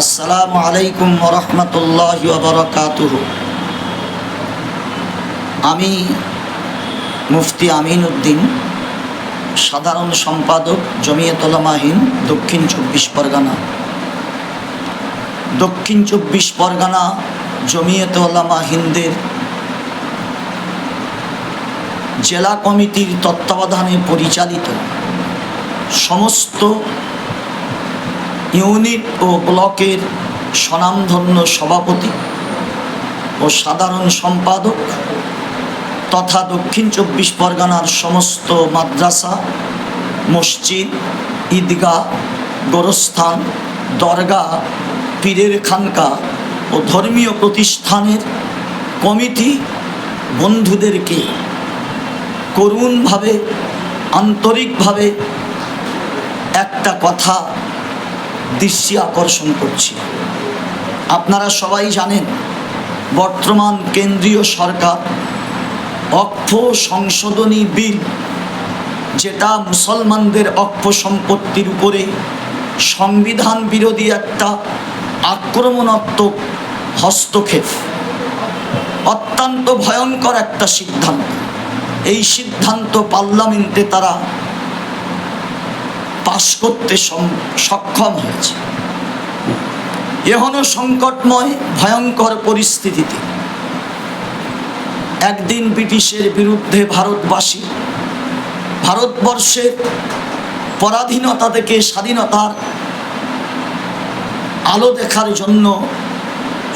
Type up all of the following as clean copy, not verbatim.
আসসালামু আলাইকুম ওয়া রাহমাতুল্লাহি ওয়া বারাকাতুহু। আমি মুফতি আমিন উদ্দিন, সাধারণ সম্পাদক জমিয়ত উলামা হিন্দ দক্ষিণ 24 পরগনা। দক্ষিণ 24 পরগনা জমিয়ত উলামা হিন্দের জেলা কমিটির তত্ত্বাবধানে পরিচালিত সমস্ত ইউনিট ও ব্লকের স্বনামধন্য সভাপতি ও সাধারণ সম্পাদক তথা দক্ষিণ 24 পরগনার সমস্ত মাদ্রাসা, মসজিদ, ঈদগাহ, গোরস্থান, দরগা, পীরের খানকা ও ধর্মীয় প্রতিষ্ঠানের কমিটি বন্ধুদেরকে করুণভাবে, আন্তরিকভাবে একটা কথা দৃষ্টি আকর্ষণ করছি। আপনারা সবাই জানেন, বর্তমান কেন্দ্রীয় সরকার অক্ষ সংশোধনী বিল, যেটা মুসলমানদের অক্ষ সম্পত্তির উপরে সংবিধান বিরোধী একটা আক্রমণাত্মক হস্তক্ষেপ, অত্যন্ত ভয়ঙ্কর একটা সিদ্ধান্ত। এই সিদ্ধান্ত পার্লামেন্টে তারা পাশ করতে সক্ষম হয়েছে। এখনো সংকটময় ভয়ঙ্কর পরিস্থিতিতে একদিন ব্রিটিশের বিরুদ্ধে ভারতবর্ষের পরাধীনতা থেকে স্বাধীনতার আলো দেখার জন্য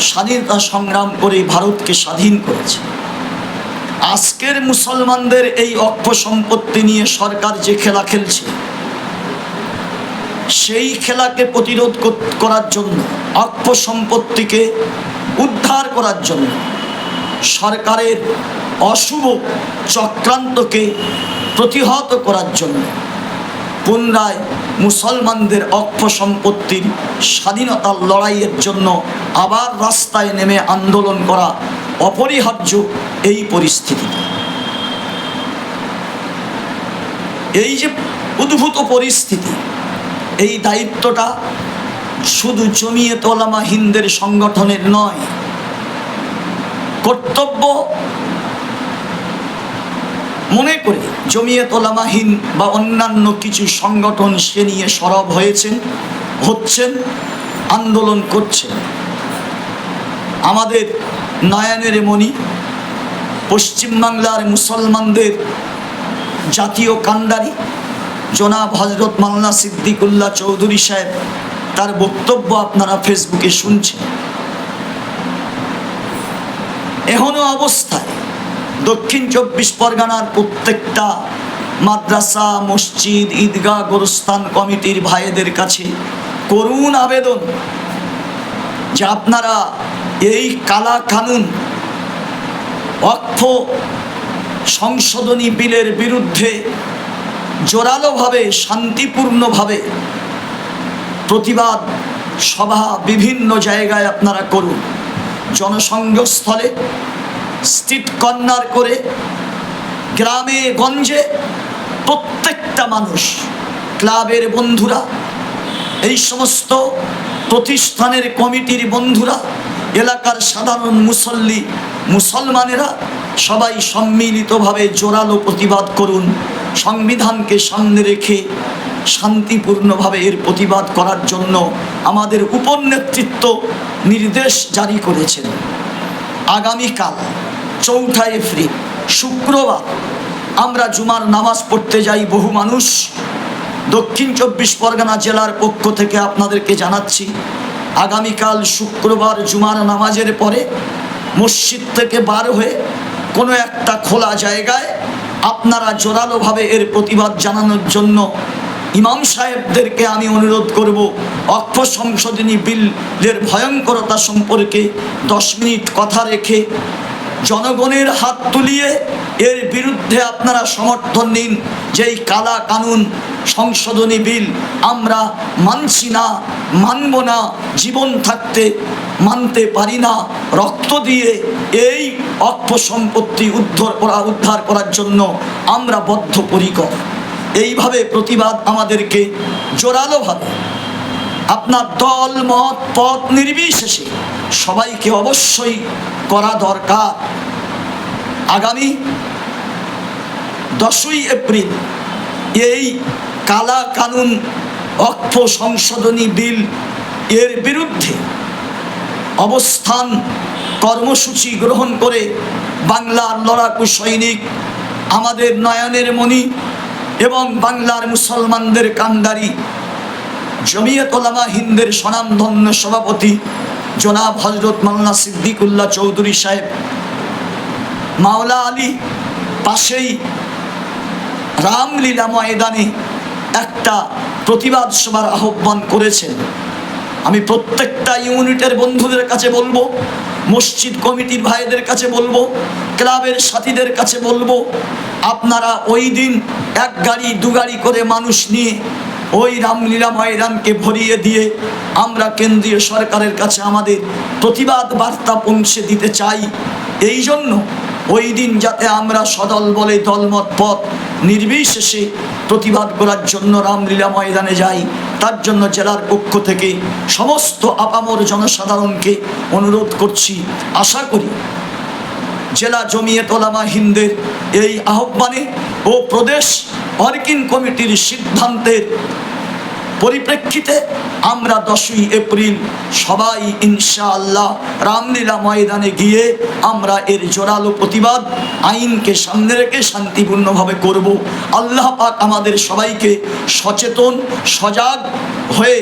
স্বাধীনতা সংগ্রাম করে ভারতকে স্বাধীন করেছে। আজকের মুসলমানদের এই অক্ষ সম্পত্তি নিয়ে সরকার যে খেলা খেলছে, সেই খেলাকে প্রতিরোধ করার জন্য, অক্ষ সম্পত্তিকে উদ্ধার করার জন্য, সরকারের অশুভ চক্রান্তকে প্রতিহত করার জন্য পুনরায় মুসলমানদের অক্ষ সম্পত্তির স্বাধীনতার লড়াইয়ের জন্য আবার রাস্তায় নেমে আন্দোলন করা অপরিহার্য। এই পরিস্থিতিতে, এই যে উদ্ভূত পরিস্থিতি, এই দায়িত্বটা শুধু জমিয়ত উলামা হিন্দের সংগঠনের নয়, কর্তব্য মনে করে জমিয়ত উলামা হিন্দ বা অন্যান্য কিছু সংগঠন সে নিয়ে সরব হচ্ছেন, আন্দোলন করছেন। আমাদের নয়নের মণি, পশ্চিমবাংলার মুসলমানদের জাতীয় কান্ডারি জনাব হযরত মাওলানা সিদ্দিকুল্লাহ চৌধুরী সাহেব, তার বক্তব্য আপনারা ফেসবুকে শুনছেন। এখনো অবস্থায় দক্ষিণ 24 পরগনার প্রত্যেকটা মাদ্রাসা, মসজিদ, ঈদগাহ, গোরস্থান কমিটির ভাইদের কাছে করুণ আবেদন যে আপনারা এই কালা কানুন, অক্ষ সংশোধনী বিলের বিরুদ্ধে জোরালোভাবে, শান্তিপূর্ণভাবে প্রতিবাদ সভা বিভিন্ন জায়গায় আপনারা করুন। জনসংযোগস্থলে, স্ট্রিট কর্নার করে, গ্রামে গঞ্জে প্রত্যেকটা মানুষ, ক্লাবের বন্ধুরা, এই সমস্ত প্রতিষ্ঠানের কমিটির বন্ধুরা, এলাকার সাধারণ মুসলমানেরা সবাই সম্মিলিতভাবে জোরালো প্রতিবাদ করুন। সংবিধানকে সামনে রেখে শান্তিপূর্ণভাবে এর প্রতিবাদ করার জন্য আমাদের উপনেতৃত্ব নির্দেশ জারি করেছেন। আগামীকাল 4 এপ্রিল শুক্রবার আমরা জুমার নামাজ পড়তে যাই। বহু মানুষ দক্ষিণ 24 পরগনা জেলার পক্ষ থেকে আপনাদেরকে জানাচ্ছি, আগামীকাল শুক্রবার জুমার নামাজের পরে মসজিদ থেকে বার হয়ে কোনো একটা খোলা জায়গায় আপনারা জোরালোভাবে এর প্রতিবাদ জানানোর জন্য ইমাম সাহেবদেরকে আমি অনুরোধ করব, অক্ষ সংশোধনী বিলের ভয়ঙ্করতা সম্পর্কে 10 মিনিট কথা রেখে জনগণের হাত তুলিয়ে এর বিরুদ্ধে আপনারা সমর্থন নিন। যেই কালা কানুন সংশোধনী বিল আমরা মানছি না, মানব না, জীবন থাকতে মানতে পারি না। রক্ত দিয়ে এই অক্ষ সম্পত্তি উদ্ধার করার জন্য আমরা বদ্ধপরিকর। এইভাবে প্রতিবাদ আমাদেরকে জোরালোভাবে আপনার দল মত পথ নির্বিশেষে সবাইকে অবশ্যই করা দরকার। আগামী 10ই এপ্রিল এই কালা কানুন অক্ষ সংশোধনী বিল এর বিরুদ্ধে অবস্থান কর্মসূচি গ্রহণ করে বাংলার লড়াকু সৈনিক, আমাদের নয়নের মণি এবং বাংলার মুসলমানদের কান্ডারি জমিয়ত উলামা হিন্দের স্বনামধন্য সভাপতি জনাব হযরত মাওলানা সিদ্দিকুল্লাহ চৌধুরী সাহেব মাওলা আলী পাশেই রামলীলা ময়দানে একটা প্রতিবাদ সভার আহ্বান করেছেন। আমি প্রত্যেকটা ইউনিটের বন্ধুদের কাছে বলবো, মসজিদ কমিটির ভাইদের কাছে বলবো, ক্লাবের সাথীদের কাছে বলবো, আপনারা ওই দিন এক গাড়ি দু গাড়ি করে মানুষ নিয়ে ওই রামলীলা ময়দানকে ভরিয়ে দিয়ে আমরা কেন্দ্রীয় সরকারের কাছে আমাদের প্রতিবাদ বার্তা পৌঁছে দিতে চাই। এই জন্য ওই দিন যাতে আমরা সদল বলে দলমত পথ নির্বিশেষে প্রতিবাদ করার জন্য রামলীলা ময়দানে যাই, তার জন্য জেলার পক্ষ থেকে সমস্ত আপামর জনসাধারণকে অনুরোধ করছি। আশা করি জেলা জমিয়ত উলামা হিন্দের এই আহ্বানে ও প্রদেশ ওয়ার্কিং কমিটির সিদ্ধান্তের পরিপ্রেক্ষিতে আমরা 10ই এপ্রিল সবাই ইনশাআল্লাহ রামলীলা ময়দানে গিয়ে আমরা এর জোরালো প্রতিবাদ আইনকে সামনে রেখে শান্তিপূর্ণভাবে করব। আল্লাহ পাক আমাদের সবাইকে সচেতন সজাগ হয়ে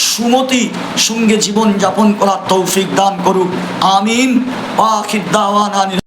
সুমতি সঙ্গে জীবন যাপন করার তৌফিক দান করুক। আমিন। ওয়া আখির দাওয়ানা।